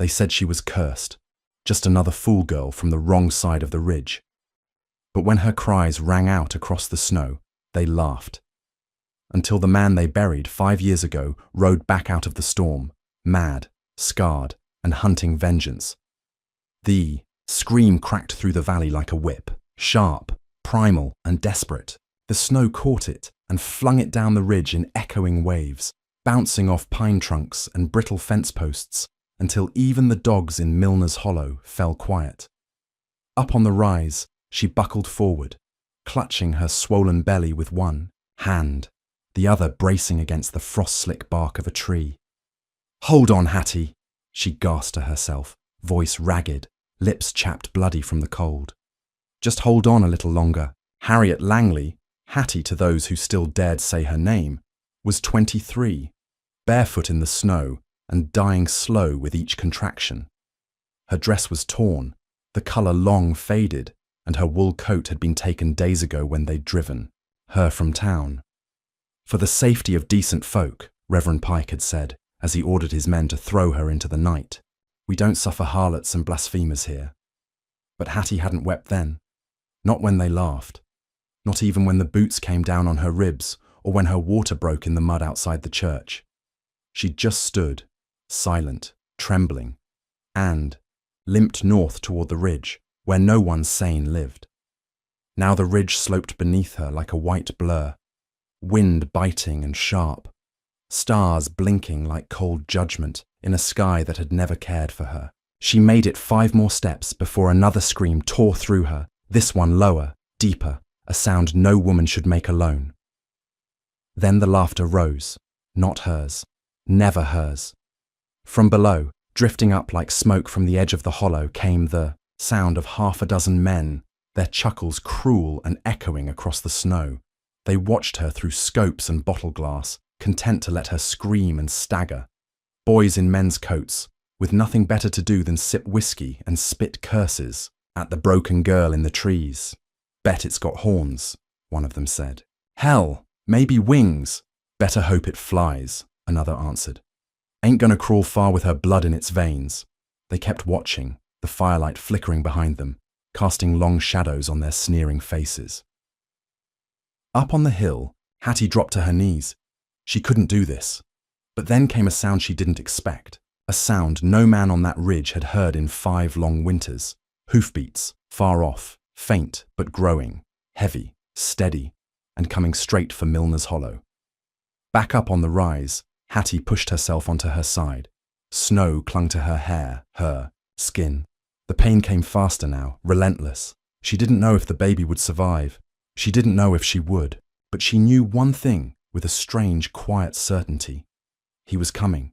They said she was cursed, just another fool girl from the wrong side of the ridge. But when her cries rang out across the snow, they laughed. Until the man they buried 5 years ago rode back out of the storm, mad, scarred, and hunting vengeance. The scream cracked through the valley like a whip, sharp, primal, and desperate. The snow caught it and flung it down the ridge in echoing waves, bouncing off pine trunks and brittle fence posts, until even the dogs in Milner's Hollow fell quiet. Up on the rise, she buckled forward, clutching her swollen belly with one hand, the other bracing against the frost-slick bark of a tree. "Hold on, Hattie," she gasped to herself, voice ragged, lips chapped bloody from the cold. Just hold on a little longer. Harriet Langley, Hattie to those who still dared say her name, was 23, barefoot in the snow and dying slow with each contraction. Her dress was torn, the colour long faded, and her wool coat had been taken days ago when they'd driven her from town. "For the safety of decent folk," Reverend Pike had said, as he ordered his men to throw her into the night. "We don't suffer harlots and blasphemers here." But Hattie hadn't wept then. Not when they laughed. Not even when the boots came down on her ribs or when her water broke in the mud outside the church. She just stood, silent, trembling, and limped north toward the ridge, where no one sane lived. Now the ridge sloped beneath her like a white blur, wind biting and sharp, stars blinking like cold judgment in a sky that had never cared for her. She made it 5 more steps before another scream tore through her, this one lower, deeper, a sound no woman should make alone. Then the laughter rose, not hers, never hers. From below, drifting up like smoke from the edge of the hollow, came the sound of 6 men, their chuckles cruel and echoing across the snow. They watched her through scopes and bottle glass, content to let her scream and stagger. Boys in men's coats, with nothing better to do than sip whiskey and spit curses at the broken girl in the trees. "Bet it's got horns," one of them said. "Hell, maybe wings. Better hope it flies," another answered. "Ain't gonna crawl far with her blood in its veins." They kept watching, the firelight flickering behind them, casting long shadows on their sneering faces. Up on the hill, Hattie dropped to her knees. She couldn't do this. But then came a sound she didn't expect, a sound no man on that ridge had heard in 5 long winters. Hoofbeats, far off, faint but growing, heavy, steady, and coming straight for Milner's Hollow. Back up on the rise, Hattie pushed herself onto her side. Snow clung to her hair, her skin. The pain came faster now, relentless. She didn't know if the baby would survive. She didn't know if she would, but she knew one thing with a strange, quiet certainty. He was coming,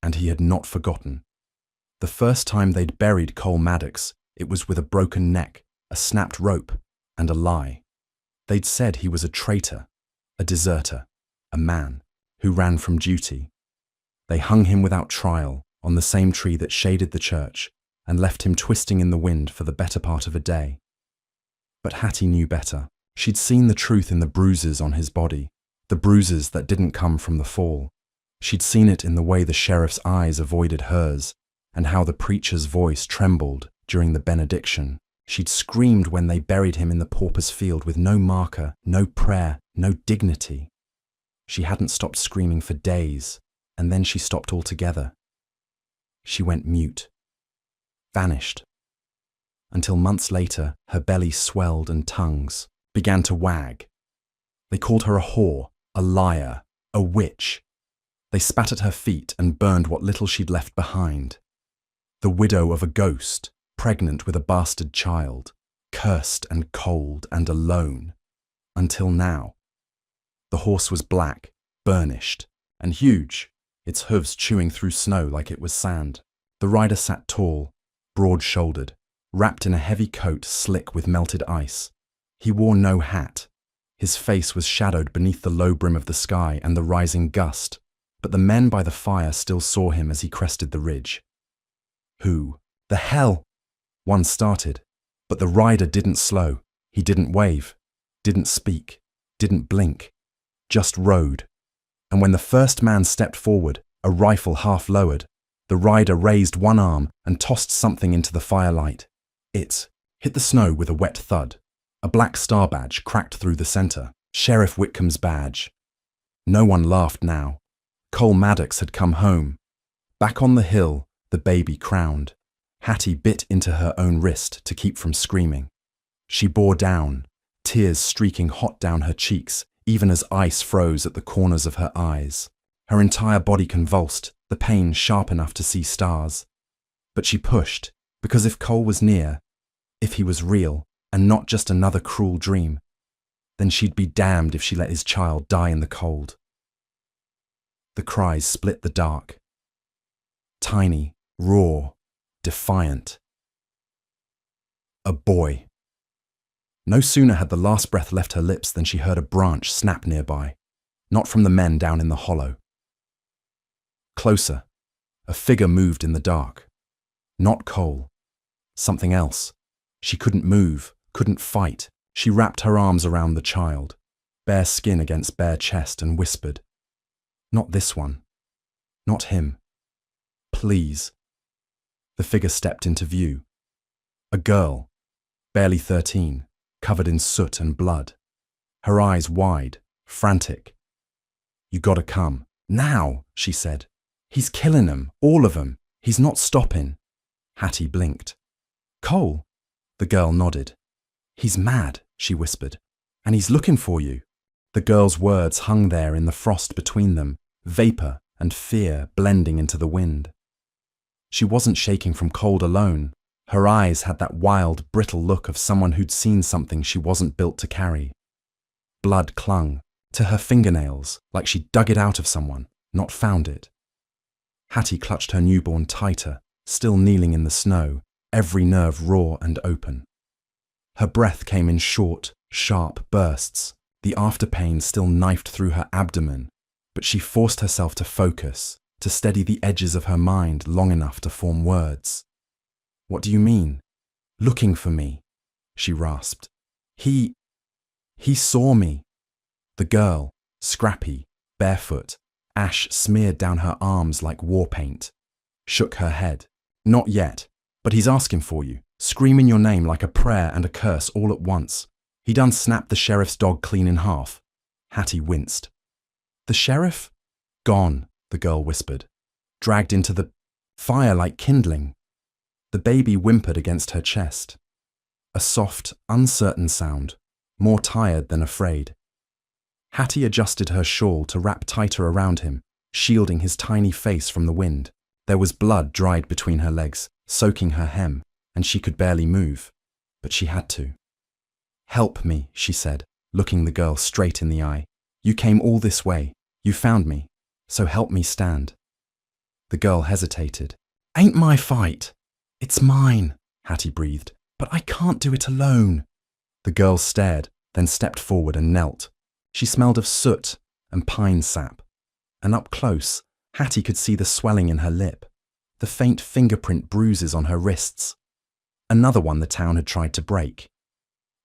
and he had not forgotten. The first time they'd buried Cole Maddox, it was with a broken neck, a snapped rope, and a lie. They'd said he was a traitor, a deserter, a man who ran from duty. They hung him without trial on the same tree that shaded the church and left him twisting in the wind for the better part of a day. But Hattie knew better. She'd seen the truth in the bruises on his body, the bruises that didn't come from the fall. She'd seen it in the way the sheriff's eyes avoided hers and how the preacher's voice trembled during the benediction. She'd screamed when they buried him in the pauper's field with no marker, no prayer, no dignity. She hadn't stopped screaming for days, and then she stopped altogether. She went mute, vanished, until months later her belly swelled and tongues began to wag. They called her a whore, a liar, a witch. They spat at her feet and burned what little she'd left behind. The widow of a ghost, pregnant with a bastard child, cursed and cold and alone, until now. The horse was black, burnished, and huge, its hooves chewing through snow like it was sand. The rider sat tall, broad-shouldered, wrapped in a heavy coat slick with melted ice. He wore no hat. His face was shadowed beneath the low brim of the sky and the rising gust, but the men by the fire still saw him as he crested the ridge. "Who the hell?" one started, but the rider didn't slow. He didn't wave, didn't speak, didn't blink, just rode. And when the first man stepped forward, a rifle half lowered, The rider raised one arm and tossed something into the firelight. It hit the snow with a wet thud. A black star badge cracked through the center. Sheriff Whitcomb's badge. No one laughed now. Cole Maddox had come home. Back on the hill, the baby crowned. Hattie bit into her own wrist to keep from screaming. She bore down, tears streaking hot down her cheeks, even as ice froze at the corners of her eyes. Her entire body convulsed, the pain sharp enough to see stars. But she pushed, because if Cole was near, if he was real, and not just another cruel dream, then she'd be damned if she let his child die in the cold. The cries split the dark. Tiny, raw, defiant. A boy. No sooner had the last breath left her lips than she heard a branch snap nearby, not from the men down in the hollow. Closer, a figure moved in the dark. Not Cole. Something else. She couldn't move, couldn't fight. She wrapped her arms around the child, bare skin against bare chest, and whispered, "Not this one. Not him. Please." The figure stepped into view. A girl, barely 13, covered in soot and blood. Her eyes wide, frantic. "You gotta come. Now," she said. "He's killing 'em, all of 'em. He's not stopping." Hattie blinked. "Cole?" The girl nodded. "He's mad," she whispered, "and he's looking for you." The girl's words hung there in the frost between them, vapor and fear blending into the wind. She wasn't shaking from cold alone. Her eyes had that wild, brittle look of someone who'd seen something she wasn't built to carry. Blood clung to her fingernails like she'd dug it out of someone, not found it. Hattie clutched her newborn tighter, still kneeling in the snow, every nerve raw and open. Her breath came in short, sharp bursts, the afterpain still knifed through her abdomen, but she forced herself to focus, to steady the edges of her mind long enough to form words. "What do you mean? Looking for me?" she rasped. He saw me." The girl, scrappy, barefoot, ash smeared down her arms like war paint, shook her head. "Not yet, but he's asking for you, screaming your name like a prayer and a curse all at once. He done snapped the sheriff's dog clean in half." Hattie winced. "The sheriff?" "Gone," the girl whispered. "Dragged into the fire like kindling." The baby whimpered against her chest. A soft, uncertain sound, more tired than afraid. Hattie adjusted her shawl to wrap tighter around him, shielding his tiny face from the wind. There was blood dried between her legs, soaking her hem, and she could barely move, but she had to. "Help me," she said, looking the girl straight in the eye. "You came all this way. You found me, so help me stand." The girl hesitated. "Ain't my fight." "It's mine," Hattie breathed, "but I can't do it alone." The girl stared, then stepped forward and knelt. She smelled of soot and pine sap, and up close, Hattie could see the swelling in her lip, the faint fingerprint bruises on her wrists. Another one the town had tried to break.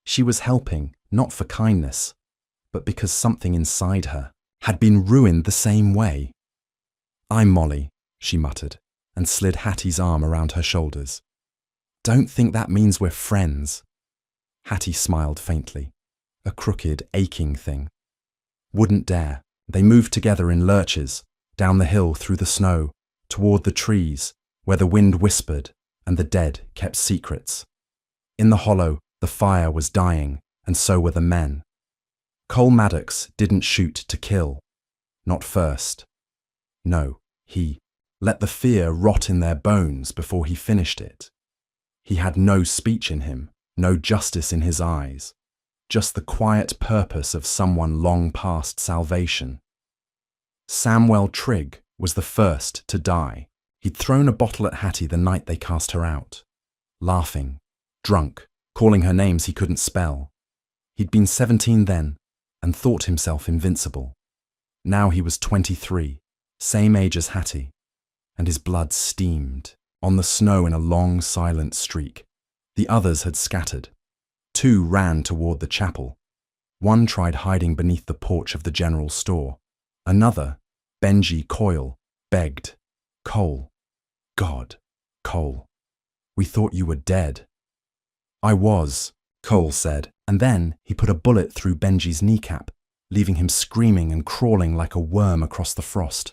She was helping, not for kindness, but because something inside her had been ruined the same way. "I'm Molly," she muttered, and slid Hattie's arm around her shoulders. "Don't think that means we're friends." Hattie smiled faintly, a crooked, aching thing. "Wouldn't dare." They moved together in lurches, down the hill through the snow, toward the trees, where the wind whispered and the dead kept secrets. In the hollow, the fire was dying, and so were the men. Cole Maddox didn't shoot to kill. Not first. No, he let the fear rot in their bones before he finished it. He had no speech in him, no justice in his eyes, just the quiet purpose of someone long past salvation. Samwell Trigg was the first to die. He'd thrown a bottle at Hattie the night they cast her out, laughing, drunk, calling her names he couldn't spell. He'd been 17 then and thought himself invincible. Now he was 23, same age as Hattie, and his blood steamed on the snow in a long, silent streak. The others had scattered. 2 ran toward the chapel. 1 tried hiding beneath the porch of the general store. Another, Benji Coyle, begged, "Cole, God, Cole. We thought you were dead. I was, Cole said, and then he put a bullet through Benji's kneecap, leaving him screaming and crawling like a worm across the frost.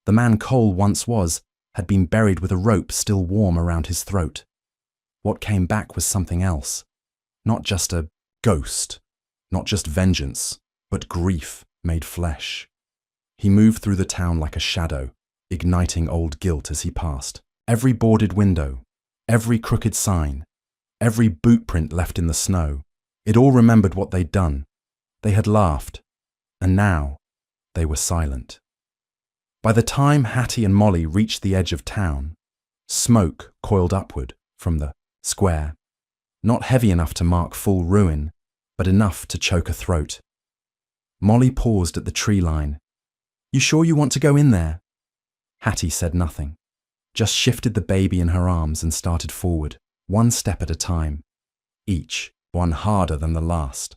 The man Cole once was had been buried with a rope still warm around his throat. What came back was something else. Not just a ghost, not just vengeance, but grief made flesh. He moved through the town like a shadow, igniting old guilt as he passed. Every boarded window, every crooked sign, every boot print left in the snow, it all remembered what they'd done. They had laughed, and now they were silent. By the time Hattie and Molly reached the edge of town, smoke coiled upward from the square, not heavy enough to mark full ruin, but enough to choke a throat. Molly paused at the tree line. "You sure you want to go in there?" Hattie said nothing, just shifted the baby in her arms and started forward, one step at a time, each one harder than the last.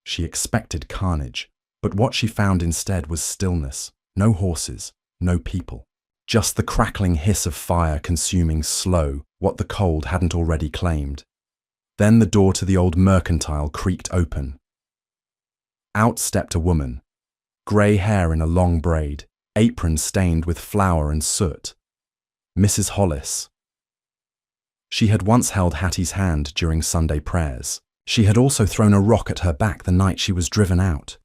She expected carnage, but what she found instead was stillness. No horses, no people. Just the crackling hiss of fire consuming slow what the cold hadn't already claimed. Then the door to the old mercantile creaked open. Out stepped a woman, grey hair in a long braid, apron stained with flour and soot. Mrs. Hollis. She had once held Hattie's hand during Sunday prayers. She had also thrown a rock at her back the night she was driven out.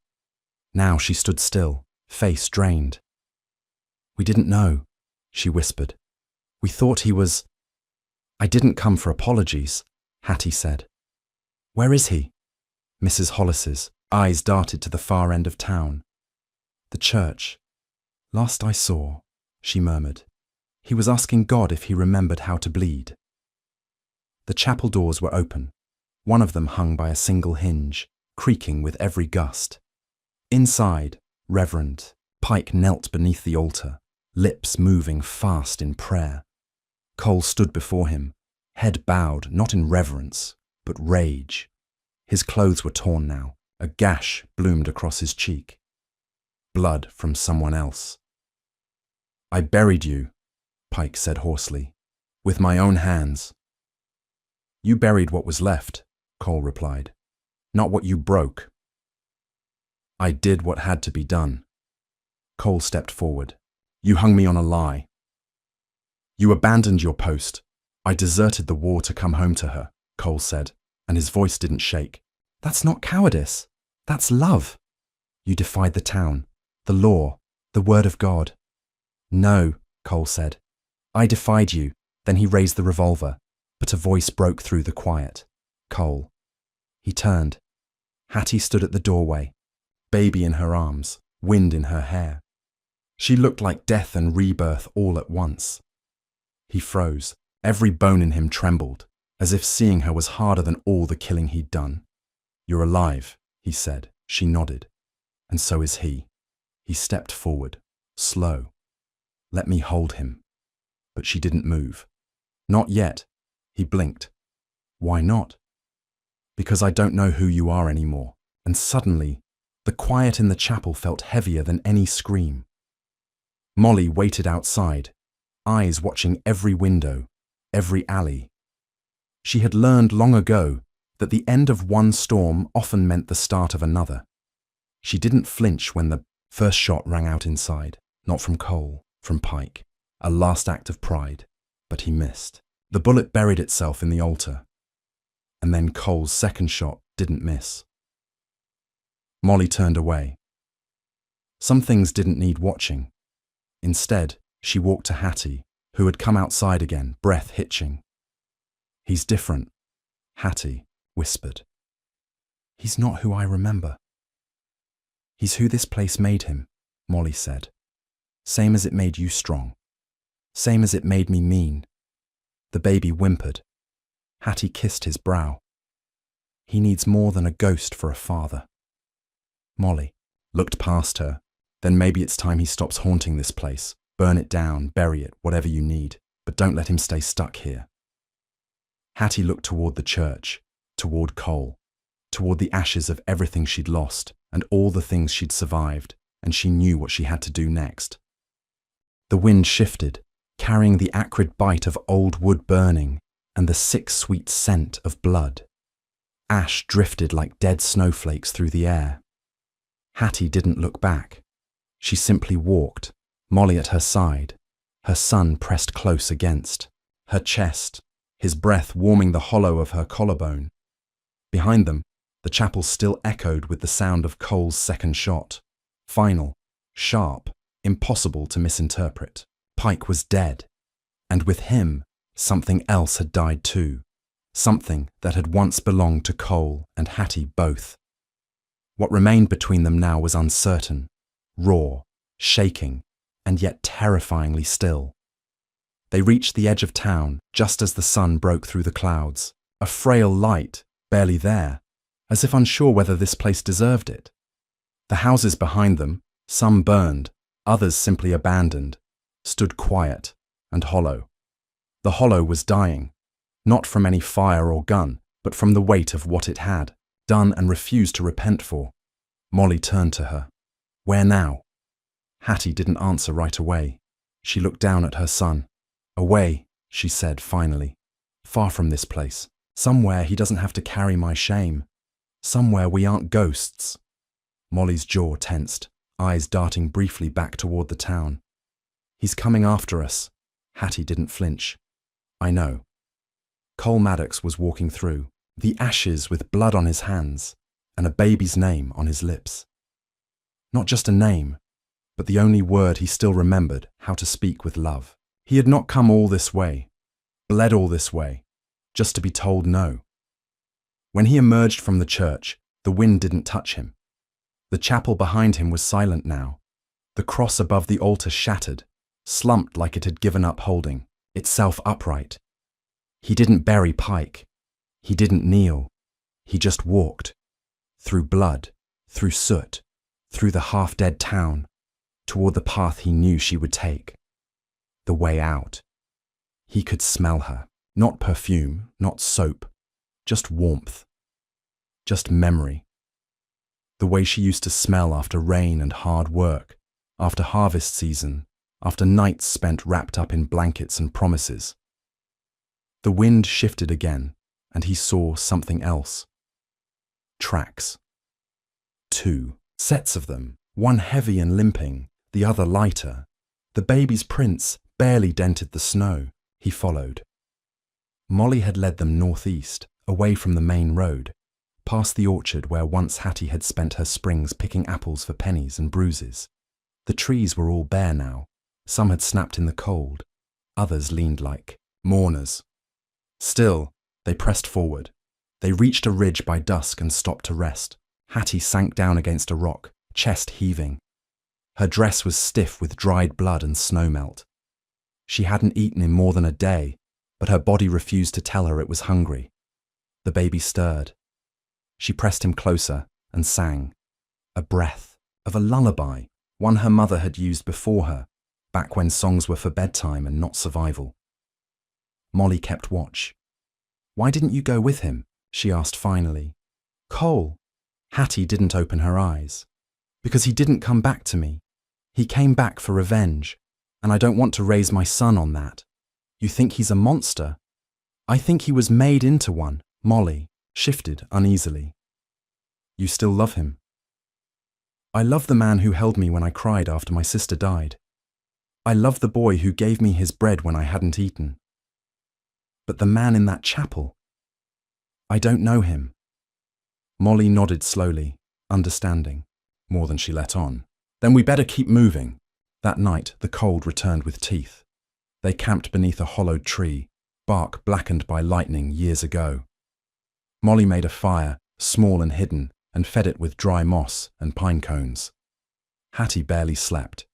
Now she stood still, face drained. "We didn't know," she whispered. "We thought he was—" "I didn't come for apologies," Hattie said. "Where is he?" Mrs. Hollis's eyes darted to the far end of town. "The church. Last I saw," she murmured. "He was asking God if he remembered how to bleed." The chapel doors were open, one of them hung by a single hinge, creaking with every gust. Inside, Reverend Pike knelt beneath the altar, lips moving fast in prayer. Cole stood before him, head bowed not in reverence, but rage. His clothes were torn now, a gash bloomed across his cheek. Blood from someone else. "I buried you," Pike said hoarsely, "with my own hands." "You buried what was left," Cole replied, "not what you broke." "I did what had to be done." Cole stepped forward. "You hung me on a lie. You abandoned your post. I deserted the war to come home to her," Cole said, and his voice didn't shake. "That's not cowardice. That's love. You defied the town, the law, the word of God." "No," Cole said. "I defied you." Then he raised the revolver, but a voice broke through the quiet. "Cole." He turned. Hattie stood at the doorway, baby in her arms, wind in her hair. She looked like death and rebirth all at once. He froze. Every bone in him trembled, as if seeing her was harder than all the killing he'd done. "You're alive," he said. She nodded. "And so is he." He stepped forward, slow. "Let me hold him." But she didn't move. "Not yet." He blinked. "Why not?" "Because I don't know who you are anymore." And suddenly, the quiet in the chapel felt heavier than any scream. Molly waited outside, eyes watching every window, every alley. She had learned long ago that the end of one storm often meant the start of another. She didn't flinch when the first shot rang out inside, not from Cole, from Pike, a last act of pride, but he missed. The bullet buried itself in the altar, and then Cole's second shot didn't miss. Molly turned away. Some things didn't need watching. Instead, she walked to Hattie, who had come outside again, breath hitching. "He's different," Hattie whispered. "He's not who I remember." "He's who this place made him," Molly said. "Same as it made you strong. Same as it made me mean." The baby whimpered. Hattie kissed his brow. "He needs more than a ghost for a father." Molly looked past her. "Then maybe it's time he stops haunting this place. Burn it down, bury it, whatever you need, but don't let him stay stuck here." Hattie looked toward the church, toward Cole, toward the ashes of everything she'd lost and all the things she'd survived, and she knew what she had to do next. The wind shifted, carrying the acrid bite of old wood burning and the sick sweet scent of blood. Ash drifted like dead snowflakes through the air. Hattie didn't look back. She simply walked, Molly at her side, her son pressed close against her chest, his breath warming the hollow of her collarbone. Behind them, the chapel still echoed with the sound of Cole's second shot. Final, sharp, impossible to misinterpret. Pike was dead, and with him, something else had died too. Something that had once belonged to Cole and Hattie both. What remained between them now was uncertain, raw, shaking, and yet terrifyingly still. They reached the edge of town just as the sun broke through the clouds, a frail light, barely there, as if unsure whether this place deserved it. The houses behind them, some burned, others simply abandoned, stood quiet and hollow. The hollow was dying, not from any fire or gun, but from the weight of what it had done and refused to repent for. Molly turned to her. Where now? Hattie didn't answer right away. She looked down at her son. Away, she said finally. Far from this place. Somewhere he doesn't have to carry my shame. Somewhere we aren't ghosts. Molly's jaw tensed, eyes darting briefly back toward the town. He's coming after us. Hattie didn't flinch. I know. Cole Maddox was walking through, the ashes with blood on his hands and a baby's name on his lips. Not just a name, but the only word he still remembered how to speak with love. He had not come all this way, bled all this way, just to be told no. When he emerged from the church, the wind didn't touch him. The chapel behind him was silent now. The cross above the altar shattered, slumped like it had given up holding, itself upright. He didn't bury Pike. He didn't kneel. He just walked. Through blood, through soot, through the half-dead town, toward the path he knew she would take. The way out. He could smell her. Not perfume, not soap. Just warmth. Just memory. The way she used to smell after rain and hard work, after harvest season, after nights spent wrapped up in blankets and promises. The wind shifted again, and he saw something else. Tracks. 2 sets of them, one heavy and limping, the other lighter. The baby's prints barely dented the snow. He followed. Molly had led them northeast, away from the main road, past the orchard where once Hattie had spent her springs picking apples for pennies and bruises. The trees were all bare now. Some had snapped in the cold. Others leaned like mourners. Still, they pressed forward. They reached a ridge by dusk and stopped to rest. Hattie sank down against a rock, chest heaving. Her dress was stiff with dried blood and snowmelt. She hadn't eaten in more than a day, but her body refused to tell her it was hungry. The baby stirred. She pressed him closer and sang. A breath of a lullaby, one her mother had used before her, back when songs were for bedtime and not survival. Molly kept watch. Why didn't you go with him? She asked finally. Cole. Hattie didn't open her eyes. Because he didn't come back to me. He came back for revenge, and I don't want to raise my son on that. You think he's a monster? I think he was made into one. Molly shifted uneasily. You still love him? I love the man who held me when I cried after my sister died. I love the boy who gave me his bread when I hadn't eaten. But the man in that chapel, I don't know him. Molly nodded slowly, understanding, more than she let on. Then we better keep moving. That night, the cold returned with teeth. They camped beneath a hollowed tree, bark blackened by lightning years ago. Molly made a fire, small and hidden, and fed it with dry moss and pine cones. Hattie barely slept.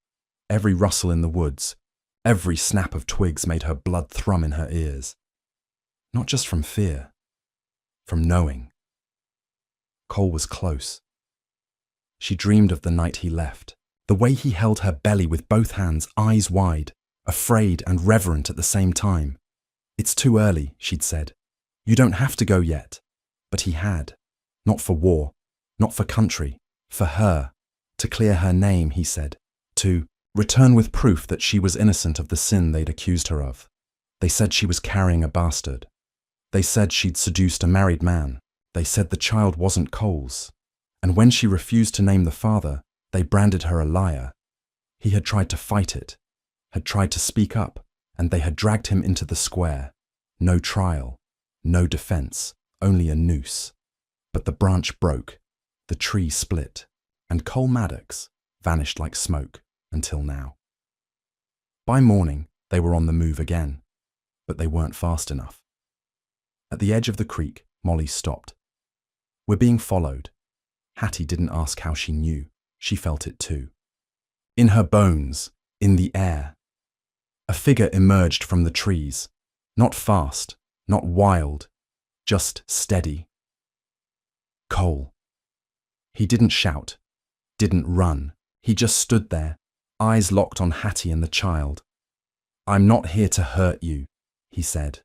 Every rustle in the woods, every snap of twigs made her blood thrum in her ears. Not just from fear, from knowing. Cole was close. She dreamed of the night he left, the way he held her belly with both hands, eyes wide, afraid and reverent at the same time. It's too early, she'd said. You don't have to go yet. But he had. Not for war, not for country, for her. To clear her name, he said. To Return with proof that she was innocent of the sin they'd accused her of. They said she was carrying a bastard. They said she'd seduced a married man. They said the child wasn't Cole's. And when she refused to name the father, they branded her a liar. He had tried to fight it, had tried to speak up, and they had dragged him into the square. No trial, no defense, only a noose. But the branch broke, the tree split, and Cole Maddox vanished like smoke until now. By morning, they were on the move again, but they weren't fast enough. At the edge of the creek, Molly stopped. "We're being followed." Hattie didn't ask how she knew. She felt it too. In her bones, in the air. A figure emerged from the trees. Not fast, not wild, just steady. Cole. He didn't shout, didn't run. He just stood there, eyes locked on Hattie and the child. "I'm not here to hurt you," he said.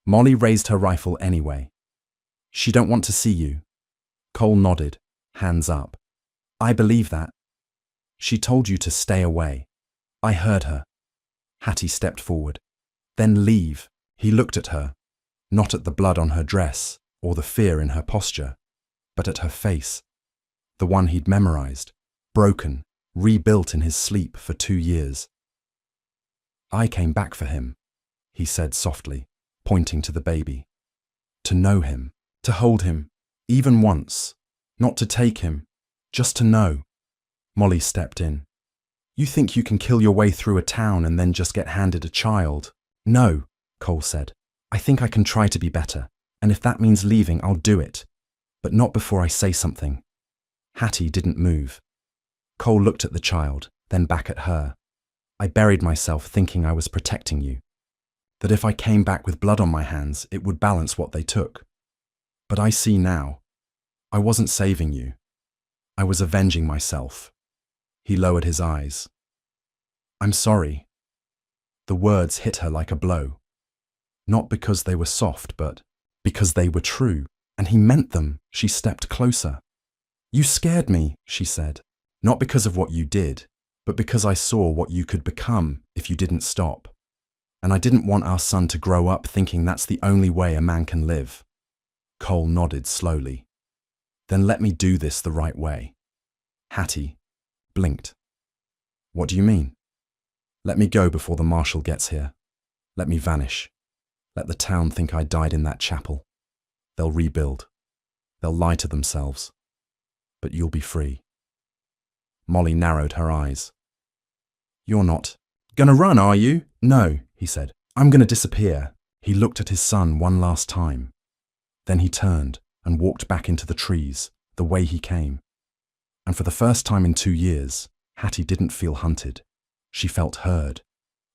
Molly raised her rifle anyway. "She don't want to see you." Cole nodded, hands up. "I believe that. She told you to stay away. I heard her." Hattie stepped forward. "Then leave." He looked at her, not at the blood on her dress or the fear in her posture, but at her face, the one he'd memorized, broken, rebuilt in his sleep for 2 years. "I came back for him," he said softly, pointing to the baby. "To know him, to hold him, even once, not to take him, just to know." Molly stepped in. "You think you can kill your way through a town and then just get handed a child?" "No," Cole said. "I think I can try to be better, and if that means leaving, I'll do it. But not before I say something." Hattie didn't move. Cole looked at the child, then back at her. "I buried myself thinking I was protecting you. That if I came back with blood on my hands, it would balance what they took. But I see now. I wasn't saving you. I was avenging myself." He lowered his eyes. "I'm sorry." The words hit her like a blow. Not because they were soft, but because they were true, and he meant them. She stepped closer. "You scared me," she said. "Not because of what you did, but because I saw what you could become if you didn't stop. And I didn't want our son to grow up thinking that's the only way a man can live." Cole nodded slowly. "Then let me do this the right way." Hattie blinked. "What do you mean?" "Let me go before the marshal gets here. Let me vanish. Let the town think I died in that chapel. They'll rebuild. They'll lie to themselves. But you'll be free." Molly narrowed her eyes. "You're not gonna run, are you?" "No," he said. "I'm gonna disappear." He looked at his son one last time. Then he turned and walked back into the trees, the way he came. And for the first time in 2 years, Hattie didn't feel hunted. She felt heard.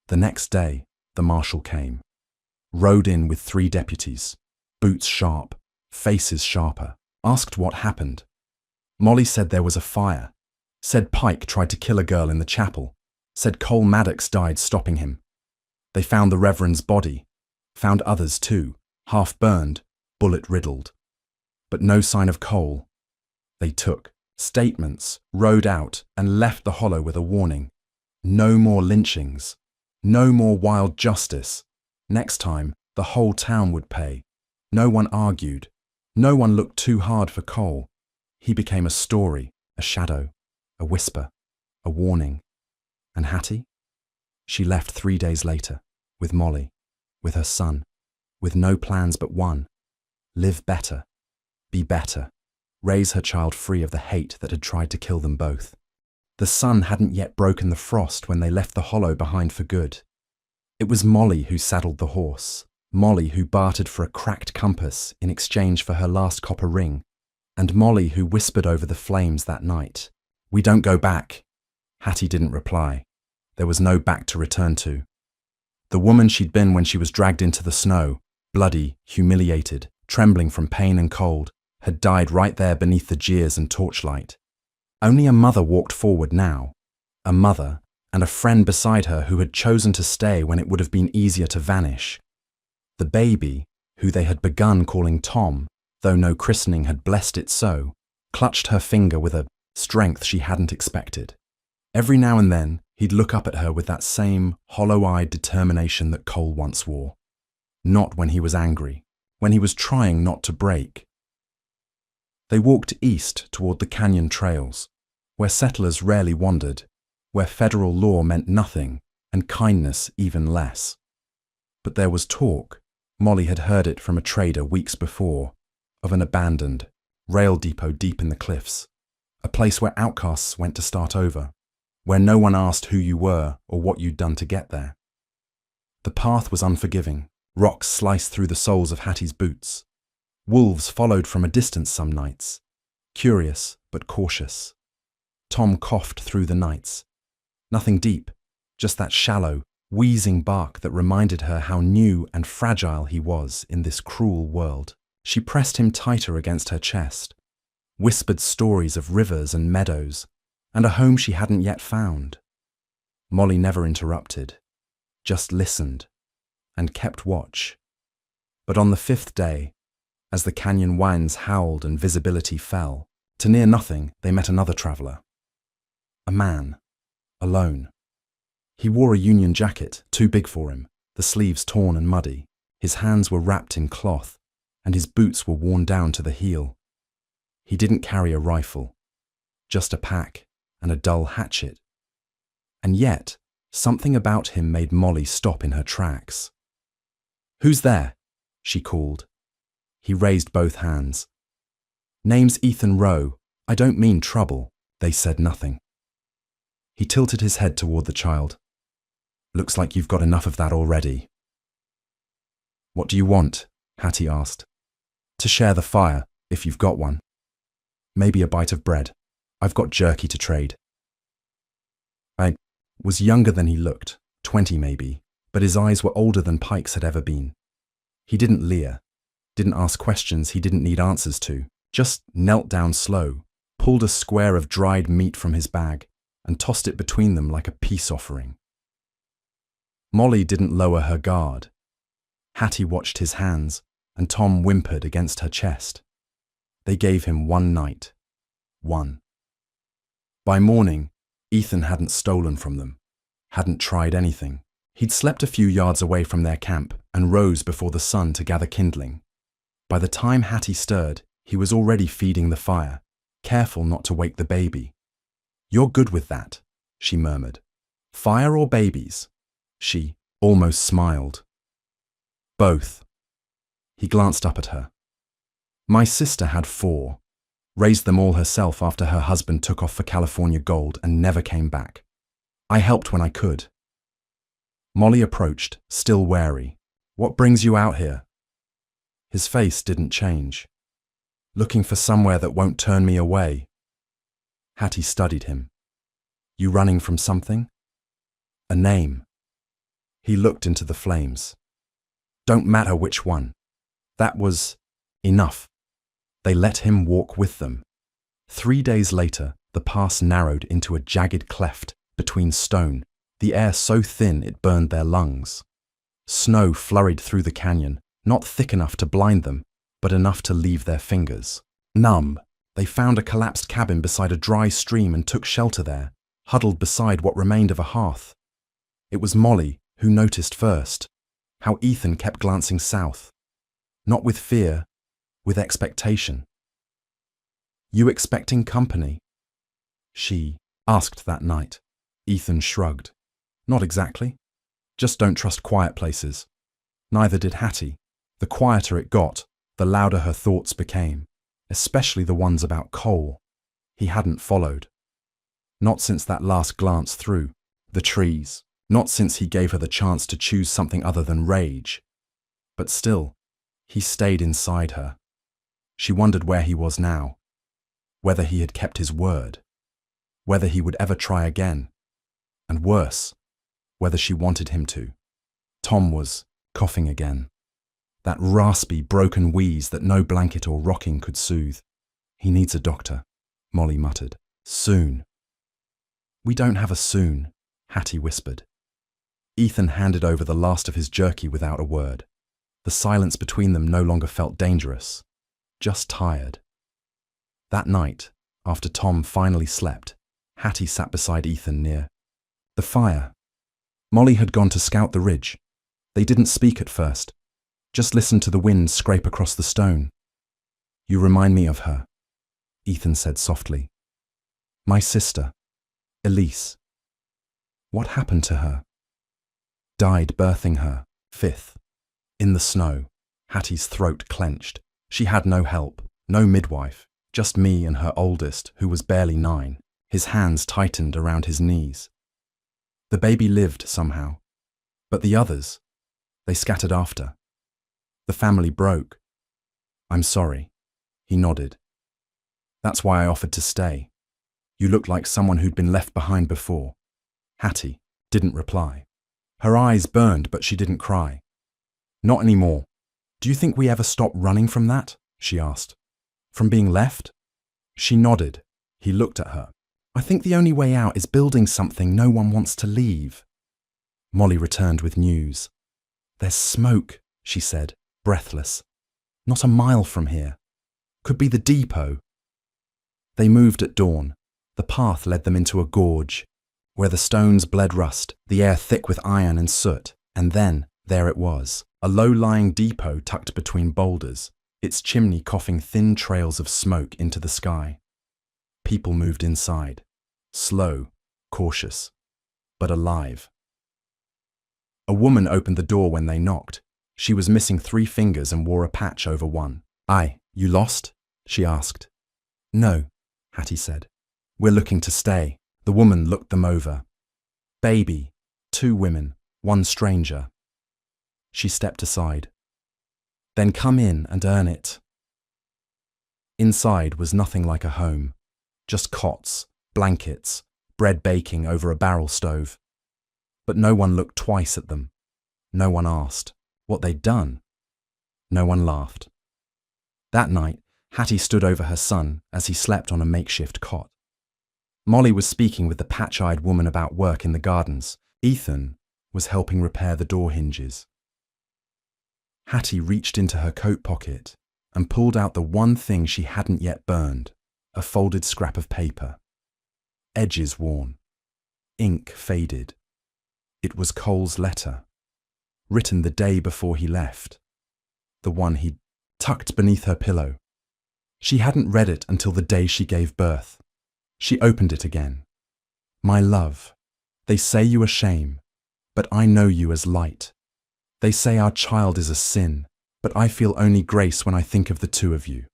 The next day, the marshal came. Rode in with 3 deputies, boots sharp, faces sharper, asked what happened. Molly said there was a fire, said Pike tried to kill a girl in the chapel, said Cole Maddox died stopping him. They found the Reverend's body, found others too, half burned, bullet riddled. But no sign of Cole. They took statements, rode out, and left the hollow with a warning. No more lynchings. No more wild justice. Next time, the whole town would pay. No one argued. No one looked too hard for Cole. He became a story, a shadow, a whisper, a warning. And Hattie? She left 3 days later, with Molly, with her son, with no plans but one. Live better. Be better. Raise her child free of the hate that had tried to kill them both. The sun hadn't yet broken the frost when they left the hollow behind for good. It was Molly who saddled the horse, Molly who bartered for a cracked compass in exchange for her last copper ring, and Molly who whispered over the flames that night, "We don't go back." Hattie didn't reply. There was no back to return to. The woman she'd been when she was dragged into the snow, bloody, humiliated, trembling from pain and cold, had died right there beneath the jeers and torchlight. Only a mother walked forward now. A mother and a friend beside her who had chosen to stay when it would have been easier to vanish. The baby, who they had begun calling Tom, though no christening had blessed it so, clutched her finger with a strength she hadn't expected. Every now and then, He'd look up at her with that same hollow-eyed determination that Cole once wore. Not when he was angry, when he was trying not to break. They walked east toward the canyon trails, where settlers rarely wandered, where federal law meant nothing and kindness even less. But there was talk, Molly had heard it from a trader weeks before, of an abandoned rail depot deep in the cliffs, a place where outcasts went to start over, where no one asked who you were or what you'd done to get there. The path was unforgiving, rocks sliced through the soles of Hattie's boots. Wolves followed from a distance some nights, curious but cautious. Tom coughed through the nights. Nothing deep, just that shallow, wheezing bark that reminded her how new and fragile he was in this cruel world. She pressed him tighter against her chest, whispered stories of rivers and meadows, and a home she hadn't yet found. Molly never interrupted, just listened, and kept watch. But on the 5th day, as the canyon winds howled and visibility fell, to near nothing they met another traveler. A man, alone. He wore a Union jacket, too big for him, the sleeves torn and muddy. His hands were wrapped in cloth, and his boots were worn down to the heel. He didn't carry a rifle, just a pack and a dull hatchet. And yet, something about him made Molly stop in her tracks. "Who's there?" she called. He raised both hands. "Name's Ethan Rowe. I don't mean trouble." They said nothing. He tilted his head toward the child. "Looks like you've got enough of that already." "What do you want?" Hattie asked. "To share the fire, if you've got one. Maybe a bite of bread. I've got jerky to trade." I was younger than he looked, 20 maybe, but his eyes were older than Pike's had ever been. He didn't leer, didn't ask questions he didn't need answers to, just knelt down slow, pulled a square of dried meat from his bag, and tossed it between them like a peace offering. Molly didn't lower her guard. Hattie watched his hands, and Tom whimpered against her chest. They gave him one night. One. By morning, Ethan hadn't stolen from them, hadn't tried anything. He'd slept a few yards away from their camp and rose before the sun to gather kindling. By the time Hattie stirred, he was already feeding the fire, careful not to wake the baby. "You're good with that," she murmured. "Fire or babies?" She almost smiled. "Both." He glanced up at her. "My sister had 4. Raised them all herself after her husband took off for California gold and never came back. I helped when I could." Molly approached, still wary. "What brings you out here?" His face didn't change. "Looking for somewhere that won't turn me away." Hattie studied him. "You running from something?" "A name." He looked into the flames. "Don't matter which one." That was enough. They let him walk with them. 3 days later, the pass narrowed into a jagged cleft between stone, the air so thin it burned their lungs. Snow flurried through the canyon, not thick enough to blind them, but enough to leave their fingers numb. They found a collapsed cabin beside a dry stream and took shelter there, huddled beside what remained of a hearth. It was Molly who noticed first, how Ethan kept glancing south. Not with fear, with expectation. "You expecting company?" she asked that night. Ethan shrugged. "Not exactly. Just don't trust quiet places." Neither did Hattie. The quieter it got, the louder her thoughts became, especially the ones about Cole. He hadn't followed. Not since that last glance through the trees. Not since he gave her the chance to choose something other than rage. But still, he stayed inside her. She wondered where he was now, whether he had kept his word, whether he would ever try again, and worse, whether she wanted him to. Tom was coughing again. That raspy, broken wheeze that no blanket or rocking could soothe. "He needs a doctor," Molly muttered. "Soon." "We don't have a soon," Hattie whispered. Ethan handed over the last of his jerky without a word. The silence between them no longer felt dangerous, just tired. That night, after Tom finally slept, Hattie sat beside Ethan near The fire. Molly had gone to scout the ridge. They didn't speak at first, just listened to the wind scrape across the stone. You remind me of her, Ethan said softly. My sister, Elise. What happened to her? Died birthing her, 5th. In the snow, Hattie's throat clenched. She had no help, no midwife, just me and her oldest, who was barely 9. His hands tightened around his knees. The baby lived somehow, but the others, they scattered after. The family broke. I'm sorry, he nodded. That's why I offered to stay. You looked like someone who'd been left behind before. Hattie didn't reply. Her eyes burned, but she didn't cry. Not anymore. Do you think we ever stop running from that? She asked. From being left? She nodded. He looked at her. I think the only way out is building something no one wants to leave. Molly returned with news. There's smoke, she said, breathless. Not a mile from here. Could be the depot. They moved at dawn. The path led them into a gorge, where the stones bled rust, the air thick with iron and soot, and then, there it was, a low-lying depot tucked between boulders, its chimney coughing thin trails of smoke into the sky. People moved inside, slow, cautious, but alive. A woman opened the door when they knocked. She was missing 3 fingers and wore a patch over one. Aye, you lost? She asked. No, Hattie said. We're looking to stay. The woman looked them over. Baby, 2 women, 1 stranger. She stepped aside. Then come in and earn it. Inside was nothing like a home. Just cots, blankets, bread baking over a barrel stove. But no one looked twice at them. No one asked what they'd done. No one laughed. That night, Hattie stood over her son as he slept on a makeshift cot. Molly was speaking with the patch-eyed woman about work in the gardens. Ethan was helping repair the door hinges. Hattie reached into her coat pocket and pulled out the one thing she hadn't yet burned, a folded scrap of paper. Edges worn. Ink faded. It was Cole's letter, written the day before he left, the one he'd tucked beneath her pillow. She hadn't read it until the day she gave birth. She opened it again. My love, they say you are shame, but I know you as light. They say our child is a sin, but I feel only grace when I think of the 2 of you.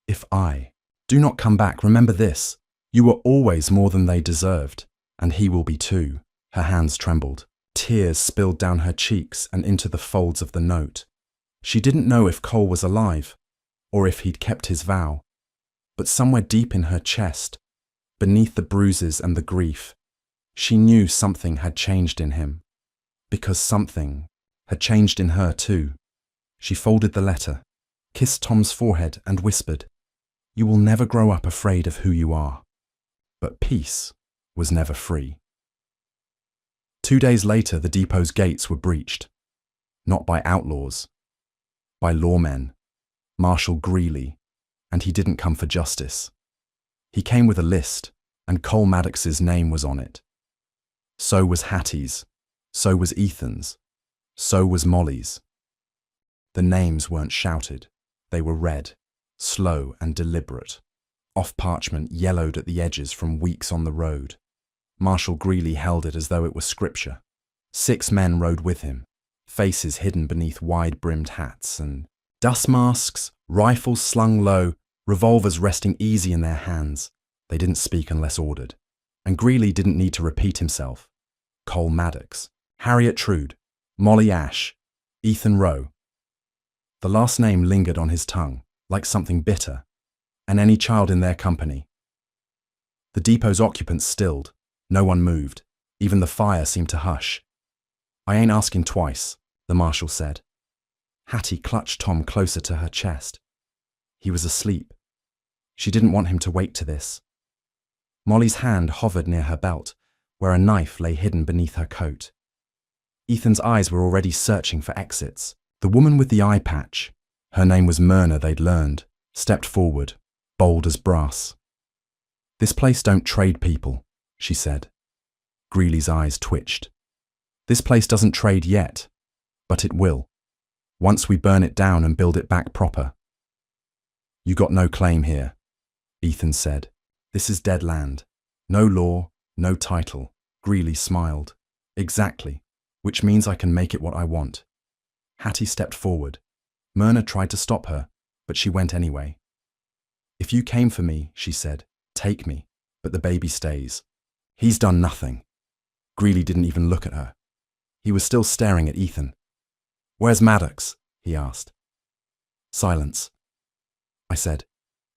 If I do not come back, remember this, you were always more than they deserved, and he will be too. Her hands trembled. Tears spilled down her cheeks and into the folds of the note. She didn't know if Cole was alive, or if he'd kept his vow, but somewhere deep in her chest, beneath the bruises and the grief, she knew something had changed in him, because something had changed in her too. She folded the letter, kissed Tom's forehead and whispered, You will never grow up afraid of who you are. But peace was never free. 2 days later, the depot's gates were breached. Not by outlaws, by lawmen, Marshal Greeley, and he didn't come for justice. He came with a list, and Cole Maddox's name was on it. So was Hattie's, so was Ethan's, so was Molly's. The names weren't shouted, they were read, slow and deliberate, off parchment yellowed at the edges from weeks on the road. Marshal Greeley held it as though it were scripture. 6 men rode with him, faces hidden beneath wide-brimmed hats and dust masks, rifles slung low, revolvers resting easy in their hands. They didn't speak unless ordered. And Greeley didn't need to repeat himself. Cole Maddox, Harriet Trude, Molly Ash, Ethan Rowe. The last name lingered on his tongue, like something bitter, and any child in their company. The depot's occupants stilled. No one moved. Even the fire seemed to hush. I ain't asking twice, the marshal said. Hattie clutched Tom closer to her chest. He was asleep. She didn't want him to wake to this. Molly's hand hovered near her belt, where a knife lay hidden beneath her coat. Ethan's eyes were already searching for exits. The woman with the eye patch, her name was Myrna, they'd learned, stepped forward, bold as brass. This place don't trade people, she said. Greeley's eyes twitched. This place doesn't trade yet, but it will. Once we burn it down and build it back proper. You got no claim here, Ethan said. This is dead land. No law, no title. Greeley smiled. Exactly, which means I can make it what I want. Hattie stepped forward. Myrna tried to stop her, but she went anyway. If you came for me, she said, take me, but the baby stays. He's done nothing. Greeley didn't even look at her. He was still staring at Ethan. Where's Maddox? He asked. Silence. I said,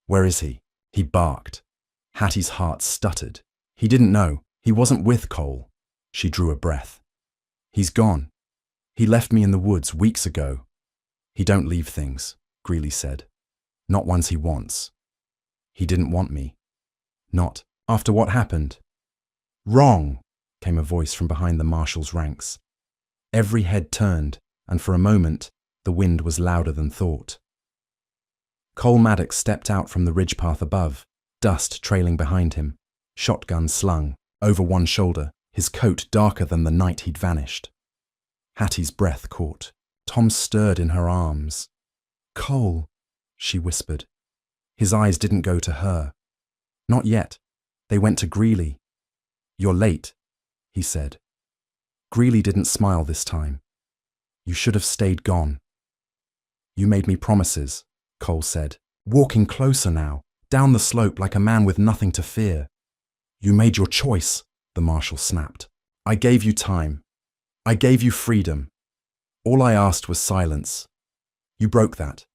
where is he? He barked. Hattie's heart stuttered. He didn't know. He wasn't with Cole. She drew a breath. He's gone. He left me in the woods weeks ago. He don't leave things, Greeley said. Not ones he wants. He didn't want me. Not after what happened. Wrong, came a voice from behind the marshal's ranks. Every head turned, and for a moment, the wind was louder than thought. Cole Maddox stepped out from the ridge path above, dust trailing behind him, shotgun slung over one shoulder, his coat darker than the night he'd vanished. Hattie's breath caught. Tom stirred in her arms. Cole, she whispered. His eyes didn't go to her. Not yet. They went to Greeley. You're late, he said. Greeley didn't smile this time. You should have stayed gone. You made me promises, Cole said, walking closer now, down the slope like a man with nothing to fear. You made your choice, the marshal snapped. I gave you time. I gave you freedom. All I asked was silence. You broke that.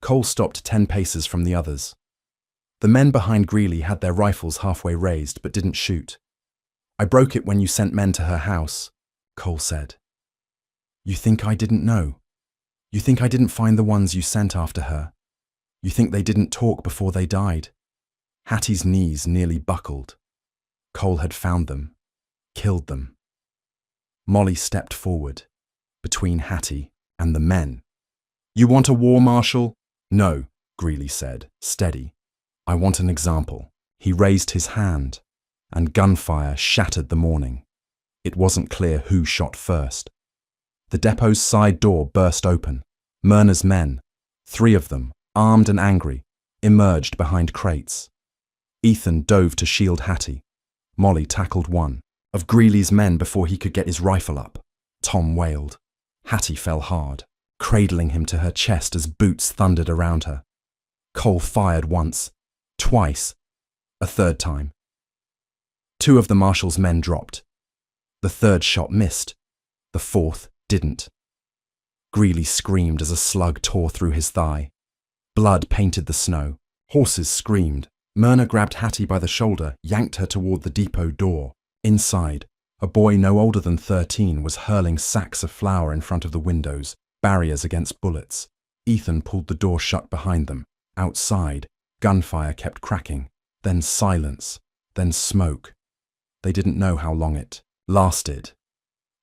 Cole stopped 10 paces from the others. The men behind Greeley had their rifles halfway raised but didn't shoot. I broke it when you sent men to her house, Cole said. You think I didn't know? You think I didn't find the ones you sent after her? You think they didn't talk before they died? Hattie's knees nearly buckled. Cole had found them, killed them. Molly stepped forward, between Hattie and the men. You want a war, Marshal? No, Greeley said, steady. I want an example. He raised his hand, and gunfire shattered the morning. It wasn't clear who shot first. The depot's side door burst open. Myrna's men, 3 of them, armed and angry, emerged behind crates. Ethan dove to shield Hattie. Molly tackled one of Greeley's men before he could get his rifle up. Tom wailed. Hattie fell hard, cradling him to her chest as boots thundered around her. Cole fired once, twice, a third time. 2 of the marshal's men dropped. The 3rd shot missed. The 4th didn't. Greeley screamed as a slug tore through his thigh. Blood painted the snow. Horses screamed. Myrna grabbed Hattie by the shoulder, yanked her toward the depot door. Inside, a boy no older than 13 was hurling sacks of flour in front of the windows, barriers against bullets. Ethan pulled the door shut behind them. Outside, gunfire kept cracking, then silence, then smoke. They didn't know how long it lasted.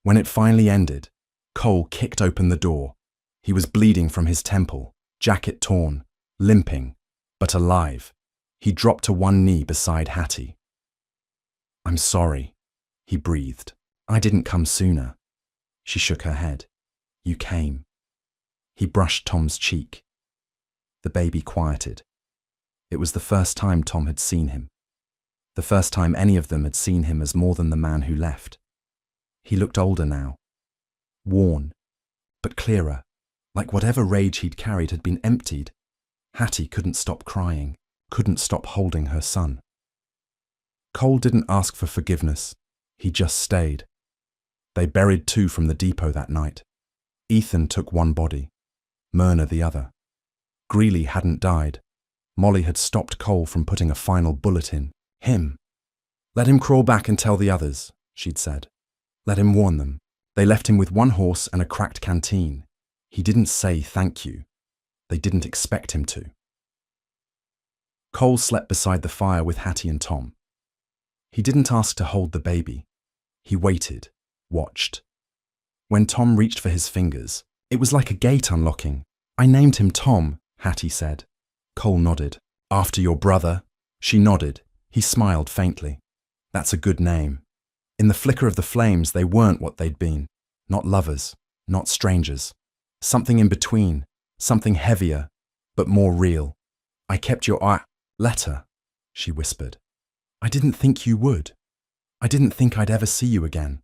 When it finally ended, Cole kicked open the door. He was bleeding from his temple, jacket torn, limping, but alive. He dropped to one knee beside Hattie. I'm sorry, he breathed. I didn't come sooner. She shook her head. You came. He brushed Tom's cheek. The baby quieted. It was the first time Tom had seen him. The first time any of them had seen him as more than the man who left. He looked older now. Worn, but clearer, like whatever rage he'd carried had been emptied. Hattie couldn't stop crying, couldn't stop holding her son. Cole didn't ask for forgiveness. He just stayed. They buried 2 from the depot that night. Ethan took one body, Myrna the other. Greeley hadn't died. Molly had stopped Cole from putting a final bullet in him. Let him crawl back and tell the others, she'd said. Let him warn them. They left him with 1 horse and a cracked canteen. He didn't say thank you. They didn't expect him to. Cole slept beside the fire with Hattie and Tom. He didn't ask to hold the baby. He waited, watched. When Tom reached for his fingers, it was like a gate unlocking. I named him Tom, Hattie said. Cole nodded. After your brother? She nodded. He smiled faintly. That's a good name. In the flicker of the flames, they weren't what they'd been. Not lovers, not strangers. Something in between, something heavier, but more real. "I kept your letter," she whispered. "I didn't think you would. I didn't think I'd ever see you again.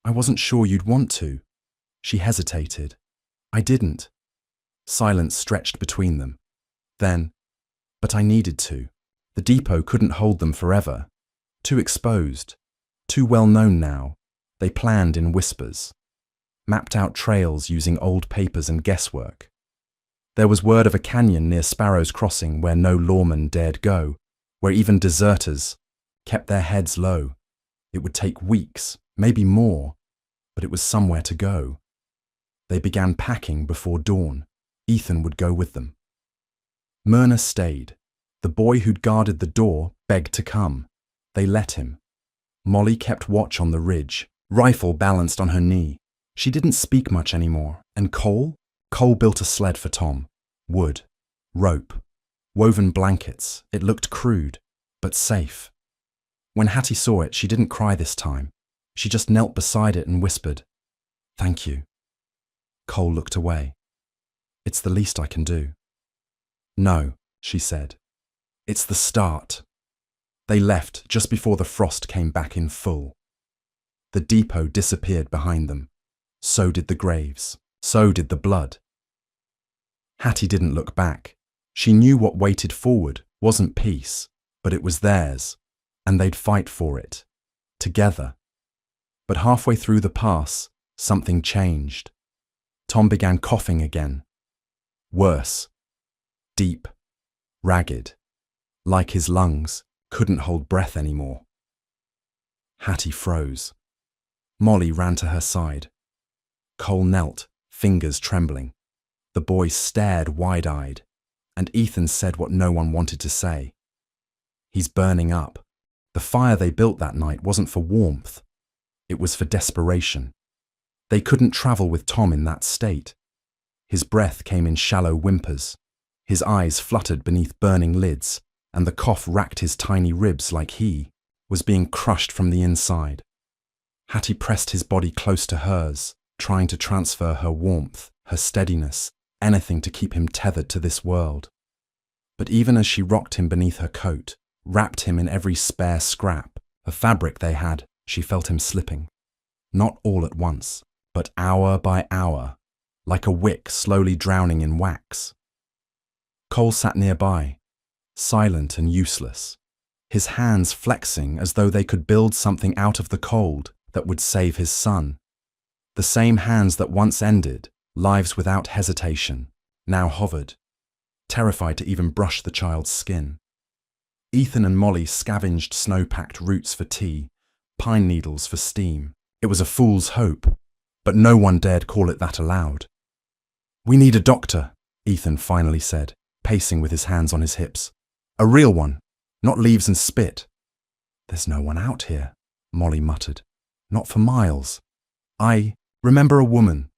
I wasn't sure you'd want to." She hesitated. "I didn't." Silence stretched between them. Then, "But I needed to. The depot couldn't hold them forever. Too exposed. Too well known now." They planned in whispers. Mapped out trails using old papers and guesswork. There was word of a canyon near Sparrow's Crossing where no lawman dared go, where even deserters kept their heads low. It would take weeks, maybe more, but it was somewhere to go. They began packing before dawn. Ethan would go with them. Myrna stayed. The boy who'd guarded the door begged to come. They let him. Molly kept watch on the ridge, rifle balanced on her knee. She didn't speak much anymore. And Cole? Cole built a sled for Tom. Wood, rope, woven blankets. It looked crude, but safe. When Hattie saw it, she didn't cry this time. She just knelt beside it and whispered, "Thank you." Cole looked away. "It's the least I can do." "No," she said. "It's the start." They left just before the frost came back in full. The depot disappeared behind them. So did the graves. So did the blood. Hattie didn't look back. She knew what waited forward wasn't peace, but it was theirs, and they'd fight for it, together. But halfway through the pass, something changed. Tom began coughing again. Worse. Deep. Ragged. Like his lungs couldn't hold breath anymore. Hattie froze. Molly ran to her side. Cole knelt, fingers trembling. The boys stared wide-eyed, and Ethan said what no one wanted to say. "He's burning up." The fire they built that night wasn't for warmth. It was for desperation. They couldn't travel with Tom in that state. His breath came in shallow whimpers. His eyes fluttered beneath burning lids, and the cough racked his tiny ribs like he was being crushed from the inside. Hattie pressed his body close to hers, trying to transfer her warmth, her steadiness, anything to keep him tethered to this world. But even as she rocked him beneath her coat, wrapped him in every spare scrap of fabric they had, she felt him slipping. Not all at once, but hour by hour, like a wick slowly drowning in wax. Cole sat nearby, silent and useless, his hands flexing as though they could build something out of the cold that would save his son. The same hands that once ended lives without hesitation, now hovered, terrified to even brush the child's skin. Ethan and Molly scavenged snow-packed roots for tea, pine needles for steam. It was a fool's hope, but no one dared call it that aloud. "We need a doctor," Ethan finally said, pacing with his hands on his hips. "A real one, not leaves and spit." "There's no one out here," Molly muttered. "Not for miles." "I remember a woman,"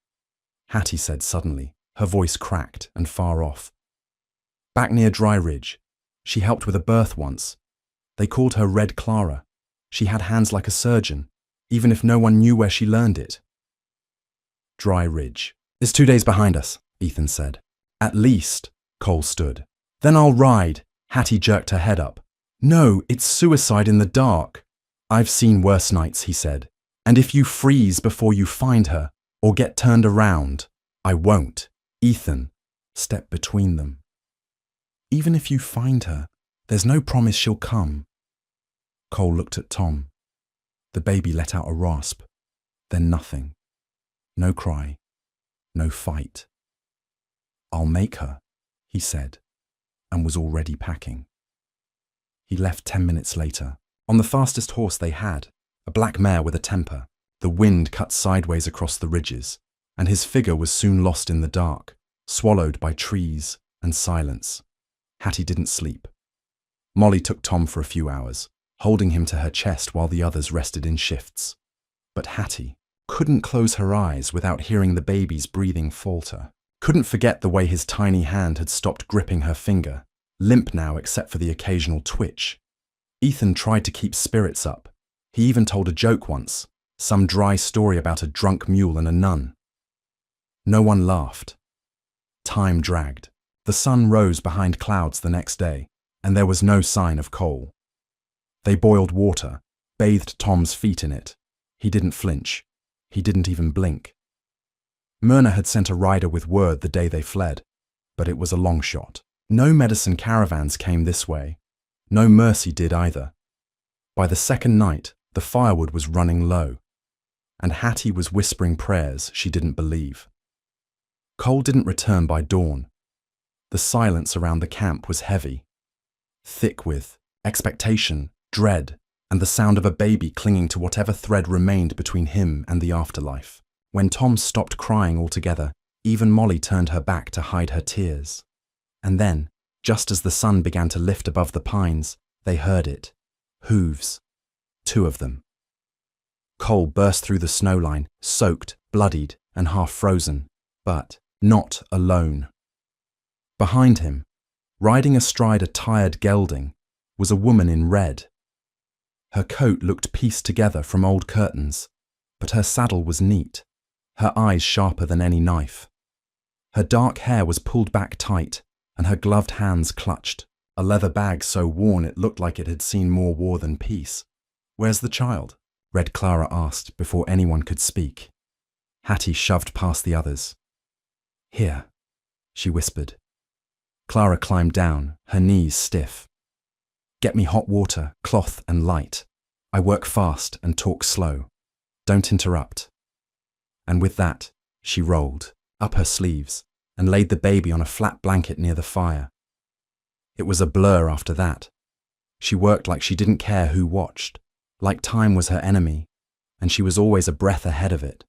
Hattie said suddenly, her voice cracked and far off. "Back near Dry Ridge. She helped with a birth once. They called her Red Clara. She had hands like a surgeon, even if no one knew where she learned it." Dry Ridge. "It's 2 days behind us," Ethan said. "At least," Cole stood. "Then I'll ride." Hattie jerked her head up. "No, it's suicide in the dark." "I've seen worse nights," he said. "And if you freeze before you find her, or get turned around, I won't." Ethan stepped between them. "Even if you find her, there's no promise she'll come." Cole looked at Tom. The baby let out a rasp, then nothing. No cry, no fight. "I'll make her," he said, and was already packing. He left 10 minutes later, on the fastest horse they had, a black mare with a temper. The wind cut sideways across the ridges, and his figure was soon lost in the dark, swallowed by trees and silence. Hattie didn't sleep. Molly took Tom for a few hours, holding him to her chest while the others rested in shifts. But Hattie couldn't close her eyes without hearing the baby's breathing falter, couldn't forget the way his tiny hand had stopped gripping her finger, limp now except for the occasional twitch. Ethan tried to keep spirits up. He even told a joke once, some dry story about a drunk mule and a nun. No one laughed. Time dragged. The sun rose behind clouds the next day, and there was no sign of Cole. They boiled water, bathed Tom's feet in it. He didn't flinch. He didn't even blink. Myrna had sent a rider with word the day they fled, but it was a long shot. No medicine caravans came this way. No mercy did either. By the second night, the firewood was running low, and Hattie was whispering prayers she didn't believe. Cole didn't return by dawn. The silence around the camp was heavy, thick with expectation, dread, and the sound of a baby clinging to whatever thread remained between him and the afterlife. When Tom stopped crying altogether, even Molly turned her back to hide her tears. And then, just as the sun began to lift above the pines, they heard it. Hooves. 2 of them. Cole burst through the snowline, soaked, bloodied, and half frozen, but not alone. Behind him, riding astride a tired gelding, was a woman in red. Her coat looked pieced together from old curtains, but her saddle was neat, her eyes sharper than any knife. Her dark hair was pulled back tight, and her gloved hands clutched, a leather bag so worn it looked like it had seen more war than peace. "Where's the child?" Red Clara asked before anyone could speak. Hattie shoved past the others. "Here," she whispered. Clara climbed down, her knees stiff. "Get me hot water, cloth and light. I work fast and talk slow. Don't interrupt." And with that, she rolled up her sleeves and laid the baby on a flat blanket near the fire. It was a blur after that. She worked like she didn't care who watched, like time was her enemy, and she was always a breath ahead of it.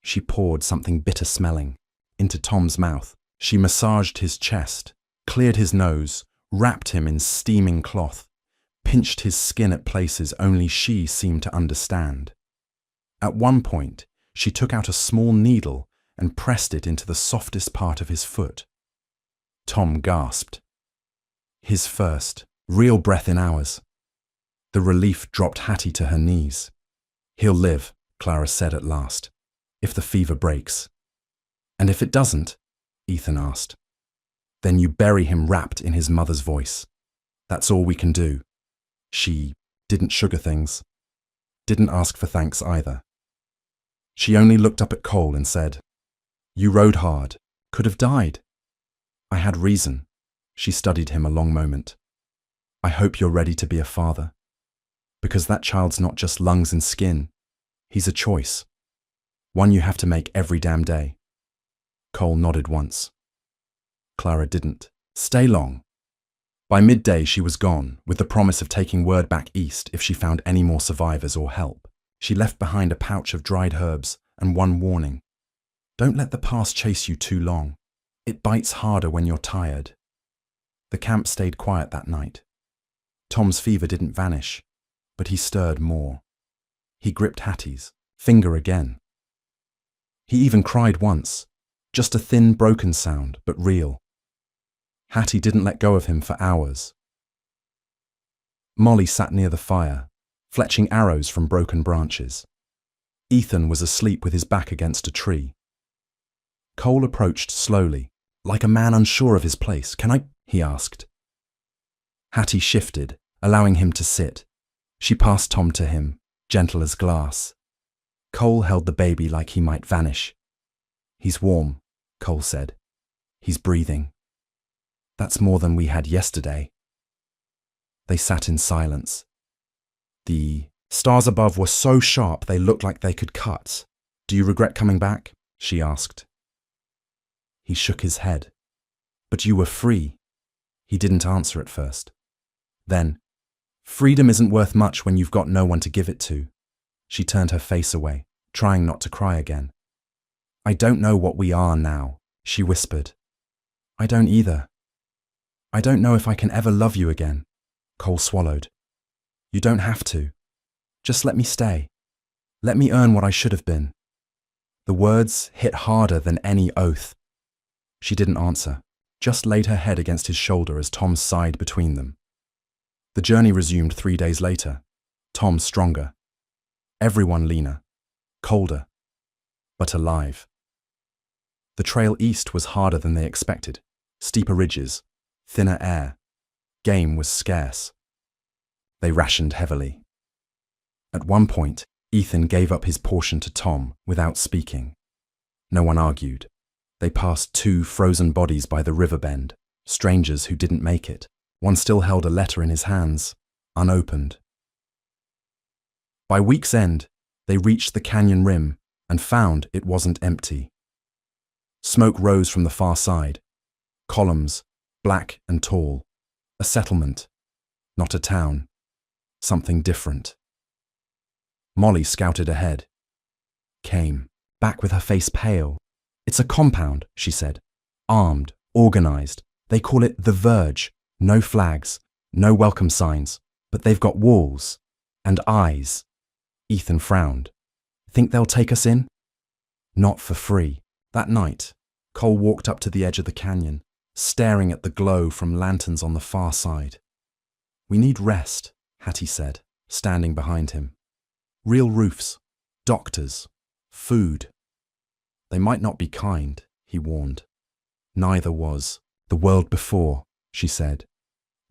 She poured something bitter-smelling into Tom's mouth. She massaged his chest, cleared his nose, wrapped him in steaming cloth, pinched his skin at places only she seemed to understand. At one point, she took out a small needle and pressed it into the softest part of his foot. Tom gasped. His first, real breath in hours. The relief dropped Hattie to her knees. "He'll live," Clara said at last, "if the fever breaks." "And if it doesn't?" Ethan asked. "Then you bury him wrapped in his mother's voice. That's all we can do." She didn't sugar things, didn't ask for thanks either. She only looked up at Cole and said, "You rode hard, could have died." "I had reason." She studied him a long moment. "I hope you're ready to be a father. Because that child's not just lungs and skin. He's a choice. One you have to make every damn day." Cole nodded once. Clara didn't stay long. By midday she was gone, with the promise of taking word back east if she found any more survivors or help. She left behind a pouch of dried herbs and one warning. Don't let the past chase you too long. It bites harder when you're tired. The camp stayed quiet that night. Tom's fever didn't vanish, but he stirred more. He gripped Hattie's finger again. He even cried once, just a thin, broken sound, but real. Hattie didn't let go of him for hours. Molly sat near the fire, fletching arrows from broken branches. Ethan was asleep with his back against a tree. Cole approached slowly, like a man unsure of his place. "Can I?" he asked. Hattie shifted, allowing him to sit. She passed Tom to him, gentle as glass. Cole held the baby like he might vanish. "He's warm," Cole said. "He's breathing. That's more than we had yesterday." They sat in silence. The stars above were so sharp they looked like they could cut. "Do you regret coming back?" she asked. He shook his head. "But you were free." He didn't answer at first. Then, "Freedom isn't worth much when you've got no one to give it to." She turned her face away, trying not to cry again. "I don't know what we are now," she whispered. "I don't either. I don't know if I can ever love you again." Cole swallowed. "You don't have to. Just let me stay. Let me earn what I should have been." The words hit harder than any oath. She didn't answer, just laid her head against his shoulder as Tom sighed between them. The journey resumed 3 days later. Tom stronger. Everyone leaner, colder, but alive. The trail east was harder than they expected. Steeper ridges, thinner air. Game was scarce. They rationed heavily. At one point, Ethan gave up his portion to Tom without speaking. No one argued. They passed 2 frozen bodies by the river bend, strangers who didn't make it. One still held a letter in his hands, unopened. By week's end, they reached the canyon rim and found it wasn't empty. Smoke rose from the far side. Columns, black and tall. A settlement, not a town. Something different. Molly scouted ahead. Came, back with her face pale. "It's a compound," she said. "Armed, organized. They call it the Verge. No flags, no welcome signs, but they've got walls and eyes." Ethan frowned. "Think they'll take us in?" "Not for free." That night, Cole walked up to the edge of the canyon, staring at the glow from lanterns on the far side. "We need rest," Hattie said, standing behind him. "Real roofs, doctors, food." "They might not be kind," he warned. "Neither was the world before," she said.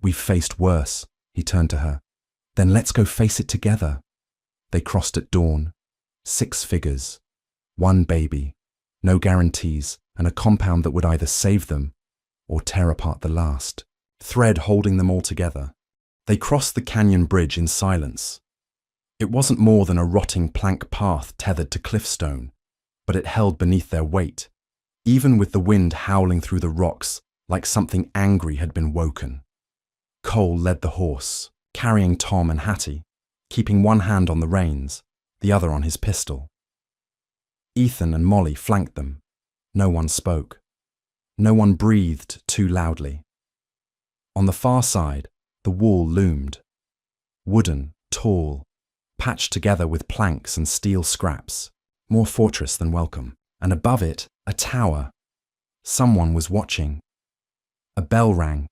"We've faced worse," he turned to her. "Then let's go face it together." They crossed at dawn. 6 figures. 1 baby. No guarantees, and a compound that would either save them or tear apart the last. Thread holding them all together. They crossed the canyon bridge in silence. It wasn't more than a rotting plank path tethered to cliffstone, but it held beneath their weight, even with the wind howling through the rocks like something angry had been woken. Cole led the horse, carrying Tom and Hattie, keeping one hand on the reins, the other on his pistol. Ethan and Molly flanked them. No one spoke. No one breathed too loudly. On the far side, the wall loomed. Wooden, tall, patched together with planks and steel scraps, more fortress than welcome. And above it, a tower. Someone was watching. A bell rang,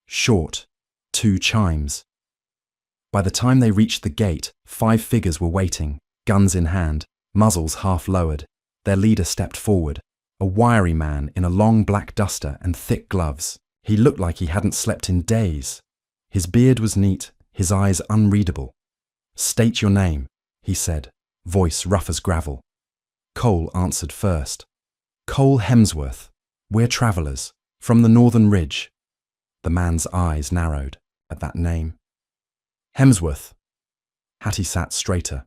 short, 2 chimes. By the time they reached the gate, 5 figures were waiting, guns in hand, muzzles half lowered. Their leader stepped forward, a wiry man in a long black duster and thick gloves. He looked like he hadn't slept in days. His beard was neat, his eyes unreadable. "State your name," he said, voice rough as gravel. Cole answered first. "Cole Hemsworth. We're travelers, from the northern ridge." The man's eyes narrowed at that name. "Hemsworth." Hattie sat straighter.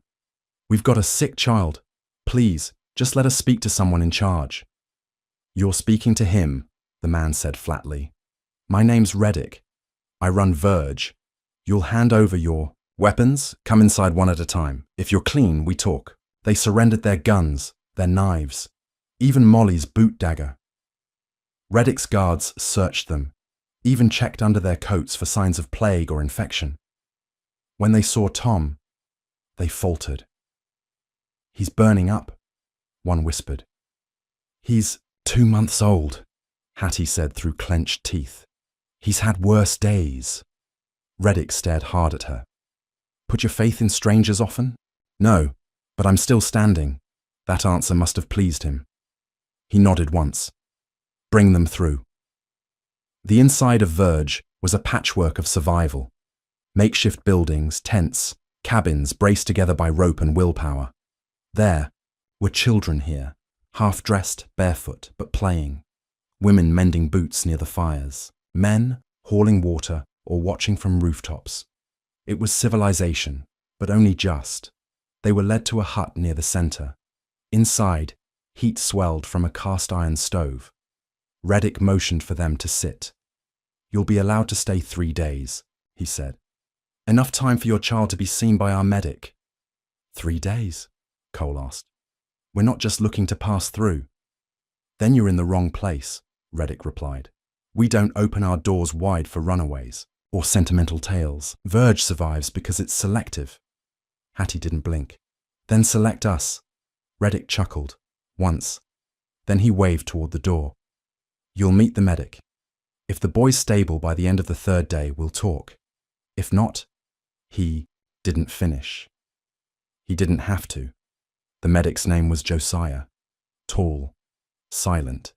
"We've got a sick child. Please, just let us speak to someone in charge." "You're speaking to him," the man said flatly. "My name's Reddick. I run Verge. You'll hand over your weapons. Come inside one at a time. If you're clean, we talk." They surrendered their guns, their knives, even Molly's boot dagger. Reddick's guards searched them, even checked under their coats for signs of plague or infection. When they saw Tom, they faltered. "He's burning up," one whispered. "He's 2 months old," Hattie said through clenched teeth. "He's had worse days." Reddick stared hard at her. "Put your faith in strangers often?" "No, but I'm still standing." That answer must have pleased him. He nodded once. "Bring them through." The inside of Verge was a patchwork of survival. Makeshift buildings, tents, cabins braced together by rope and willpower. There were children here, half-dressed, barefoot, but playing. Women mending boots near the fires. Men hauling water or watching from rooftops. It was civilization, but only just. They were led to a hut near the center. Inside, heat swelled from a cast-iron stove. Reddick motioned for them to sit. "You'll be allowed to stay 3 days," he said. "Enough time for your child to be seen by our medic." 3 days? Cole asked. "We're not just looking to pass through." "Then you're in the wrong place," Reddick replied. "We don't open our doors wide for runaways or sentimental tales. Verge survives because it's selective." Hattie didn't blink. "Then select us." Reddick chuckled, once. Then he waved toward the door. "You'll meet the medic. If the boy's stable by the end of the 3rd day, we'll talk. If not, he didn't finish. He didn't have to. The medic's name was Josiah. Tall, silent.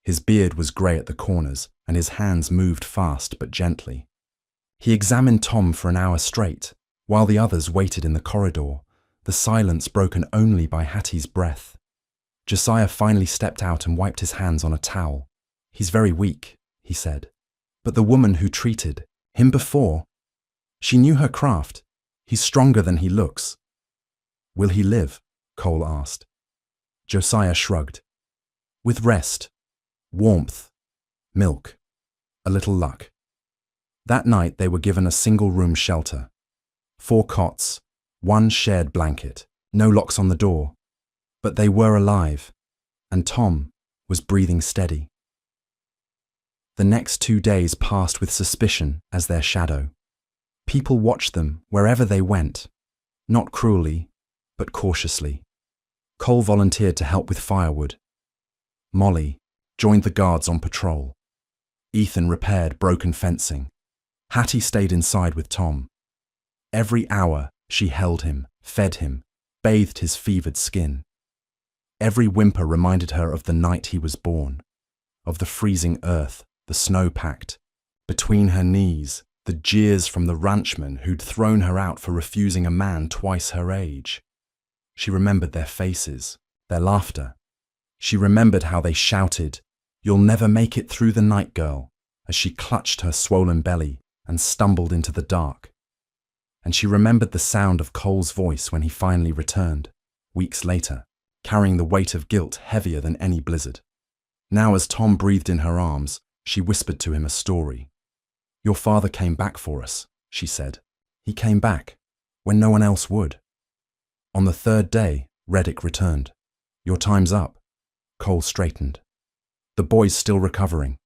His beard was grey at the corners, and his hands moved fast but gently. He examined Tom for an hour straight, while the others waited in the corridor, the silence broken only by Hattie's breath. Josiah finally stepped out and wiped his hands on a towel. "He's very weak," he said. "But the woman who treated him before, she knew her craft. He's stronger than he looks." "Will he live?" Cole asked. Josiah shrugged. "With rest, warmth, milk, a little luck." That night they were given a single-room shelter. 4 cots, 1 shared blanket, no locks on the door. But they were alive, and Tom was breathing steady. The next 2 days passed with suspicion as their shadow. People watched them wherever they went, not cruelly, but cautiously. Cole volunteered to help with firewood. Molly joined the guards on patrol. Ethan repaired broken fencing. Hattie stayed inside with Tom. Every hour she held him, fed him, bathed his fevered skin. Every whimper reminded her of the night he was born, of the freezing earth, the snow-packed. Between her knees, the jeers from the ranchmen who'd thrown her out for refusing a man twice her age. She remembered their faces, their laughter. She remembered how they shouted, "You'll never make it through the night, girl," as she clutched her swollen belly and stumbled into the dark. And she remembered the sound of Cole's voice when he finally returned, weeks later, carrying the weight of guilt heavier than any blizzard. Now, as Tom breathed in her arms, she whispered to him a story. "Your father came back for us," she said. "He came back when no one else would." On the 3rd day, Reddick returned. "Your time's up." Cole straightened. "The boy's still recovering."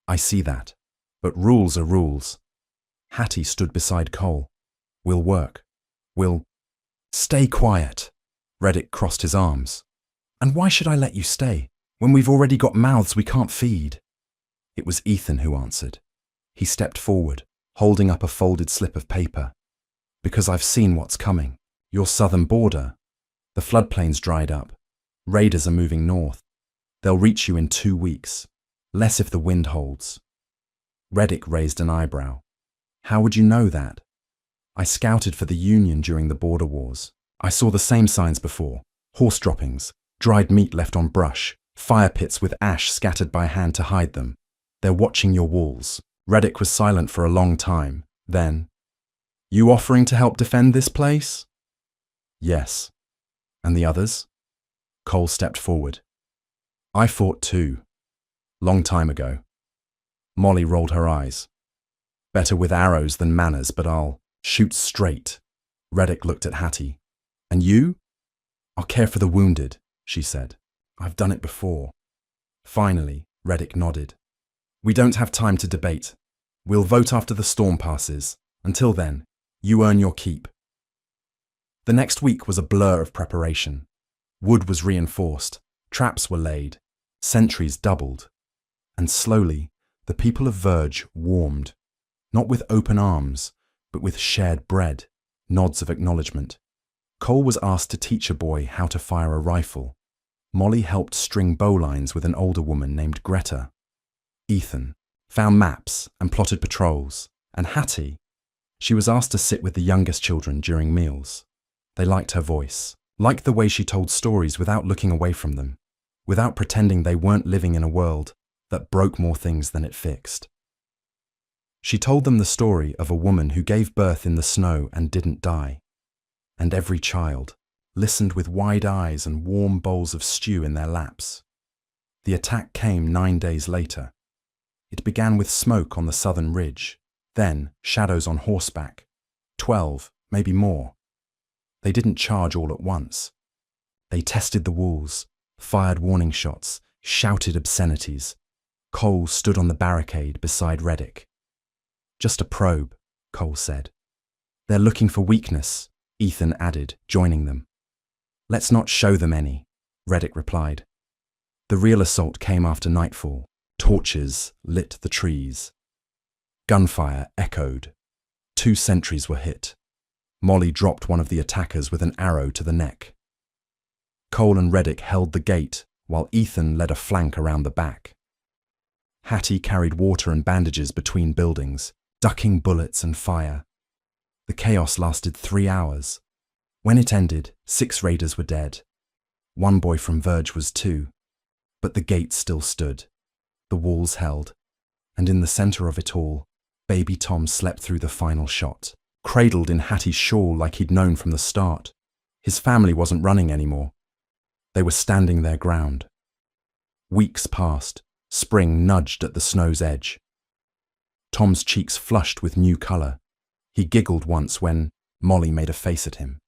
"I see that. But rules are rules." Hattie stood beside Cole. "We'll work. We'll—" "Stay quiet." Reddick crossed his arms. "And why should I let you stay, when we've already got mouths we can't feed?" It was Ethan who answered. He stepped forward, holding up a folded slip of paper. "Because I've seen what's coming. Your southern border. The floodplain's dried up. Raiders are moving north. They'll reach you in 2 weeks. Less if the wind holds." Reddick raised an eyebrow. "How would you know that?" "I scouted for the Union during the border wars. I saw the same signs before. Horse droppings, dried meat left on brush, fire pits with ash scattered by hand to hide them. They're watching your walls." Reddick was silent for a long time. Then, "You offering to help defend this place?" "Yes." "And the others?" Cole stepped forward. "I fought too. Long time ago." Molly rolled her eyes. "Better with arrows than manners, but I'll shoot straight." Reddick looked at Hattie. "And you?" "I'll care for the wounded," she said. "I've done it before." Finally, Reddick nodded. "We don't have time to debate. We'll vote after the storm passes. Until then, you earn your keep." The next week was a blur of preparation. Wood was reinforced, traps were laid, sentries doubled. And slowly, the people of Verge warmed, not with open arms, but with shared bread, nods of acknowledgement. Cole was asked to teach a boy how to fire a rifle. Molly helped string bowlines with an older woman named Greta. Ethan found maps and plotted patrols. And Hattie, she was asked to sit with the youngest children during meals. They liked her voice, liked the way she told stories without looking away from them, without pretending they weren't living in a world that broke more things than it fixed. She told them the story of a woman who gave birth in the snow and didn't die. And every child listened with wide eyes and warm bowls of stew in their laps. The attack came 9 days later. It began with smoke on the southern ridge, then shadows on horseback, 12, maybe more. They didn't charge all at once. They tested the walls, fired warning shots, shouted obscenities. Cole stood on the barricade beside Reddick. "Just a probe," Cole said. "They're looking for weakness," Ethan added, joining them. "Let's not show them any," Reddick replied. The real assault came after nightfall. Torches lit the trees. Gunfire echoed. 2 sentries were hit. Molly dropped one of the attackers with an arrow to the neck. Cole and Reddick held the gate, while Ethan led a flank around the back. Hattie carried water and bandages between buildings, ducking bullets and fire. The chaos lasted 3 hours. When it ended, 6 raiders were dead. One boy from Verge was too. But the gate still stood. The walls held. And in the center of it all, baby Tom slept through the final shot, cradled in Hattie's shawl like he'd known from the start. His family wasn't running anymore. They were standing their ground. Weeks passed. Spring nudged at the snow's edge. Tom's cheeks flushed with new color. He giggled once when Molly made a face at him.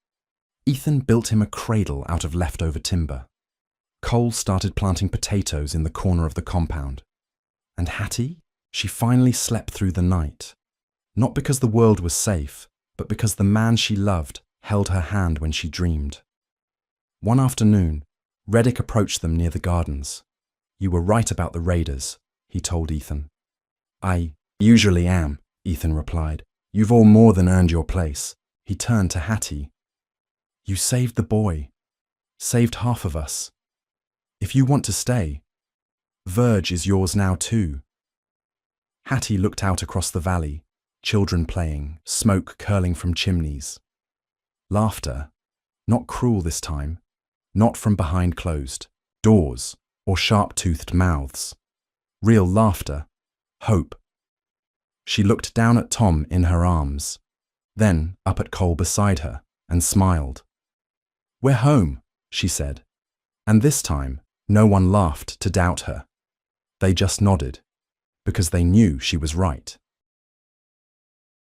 Ethan built him a cradle out of leftover timber. Cole started planting potatoes in the corner of the compound. And Hattie? She finally slept through the night. Not because the world was safe, but because the man she loved held her hand when she dreamed. One afternoon, Reddick approached them near the gardens. "You were right about the raiders," he told Ethan. "I usually am," Ethan replied. "You've all more than earned your place." He turned to Hattie. "You saved the boy. Saved half of us. If you want to stay, Verge is yours now too." Hattie looked out across the valley, children playing, smoke curling from chimneys. Laughter, not cruel this time, not from behind closed doors or sharp-toothed mouths. Real laughter, hope. She looked down at Tom in her arms, then up at Cole beside her, and smiled. "We're home," she said, and this time no one laughed to doubt her. They just nodded, because they knew she was right.